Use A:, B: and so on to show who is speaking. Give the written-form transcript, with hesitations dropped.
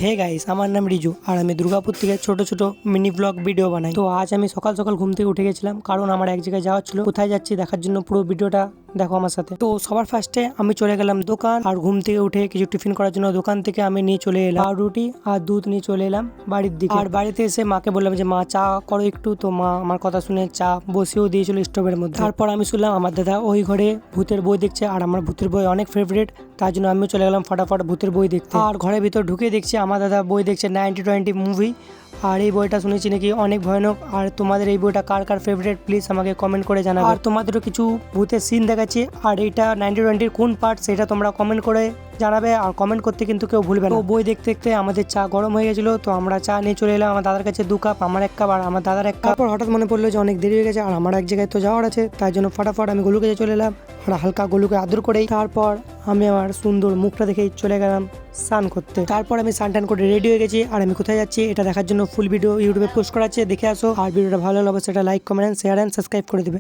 A: Hey guys, আমার নাম রিজু আর আমি দুর্গাপুর থেকে ছোট ছোট মিনি ব্লগ ভিডিও বানাই। তো আজ আমি সকাল সকাল ঘুম থেকে উঠে গেছিলাম, কারণ আমার এক জায়গায় যাওয়ার ছিল। কোথায় যাচ্ছি দেখার জন্য পুরো ভিডিওটা দেখো আমার সাথে। তো সবার ফার্স্টে আমি চলে গেলাম দোকান, আর ঘুম থেকে উঠে কিছু টিফিন করার জন্য দোকান থেকে আমি নিয়ে চলে এলাম রুটি আর দুধ নিয়ে চলে এলাম বাড়ির দিকে। আর বাড়িতে এসে মাকে বললাম যে মা চা করো একটু। তো মা আমার কথা শুনে চা বসিয়েও দিয়েছিল স্টোভের মধ্যে। তারপর আমি শুনলাম আমার দাদা ওই ঘরে ভূতের বই দেখছে, আর আমার ভূতের বই অনেক ফেভারিট, তার জন্য আমিও চলে গেলাম ফটাফট ভূতের বই দেখতে। আর ঘরের ভিতর ঢুকে দেখছি আমার দাদা বই দেখছে 90-20 মুভি। আর এই বইটা শুনেছি নাকি অনেক ভয়ানক। আর তোমাদের এই বইটা কার কার ফেভারিট প্লিজ আমাকে কমেন্ট করে জানাবে। আর তোমাদেরও কিছু ভূতের সিন দেখাচ্ছি, আর এইটা 90-20 কোন পার্ট সেটা তোমরা কমেন্ট করে জানাবে। আর কমেন্ট করতে কিন্তু কেউ ভুলবে না। তো বই দেখতে দেখতে আমাদের চা গরম হয়ে গেছিলো, তো আমরা চা নিয়ে চলে এলাম। আমার দাদার কাছে 2 কাপ, আমার 1 কাপ আর আমার দাদার 1 কাপ। তারপর হঠাৎ মনে পড়লো যে অনেক দেরি হয়ে গেছে আর আমার এক জায়গায় তো যাওয়ার আছে, তাই জন্য ফটাফট আমি গোলুর কাছে চলে এলাম। আর হালকা গোলুকে আদর করেই তারপর আমি আমার সুন্দর মুখটা দেখেই চলে গেলাম স্নান করতে। তারপর আমি স্নান টান করে রেডি হয়ে গেছি, আর আমি কোথায় যাচ্ছি এটা দেখার জন্য ফুল ভিডিও ইউটিউবে পোস্ট করা আছে, দেখে আসো। আর ভিডিওটা ভালো লাগলে সেটা like, comment, share and subscribe করে দিবে।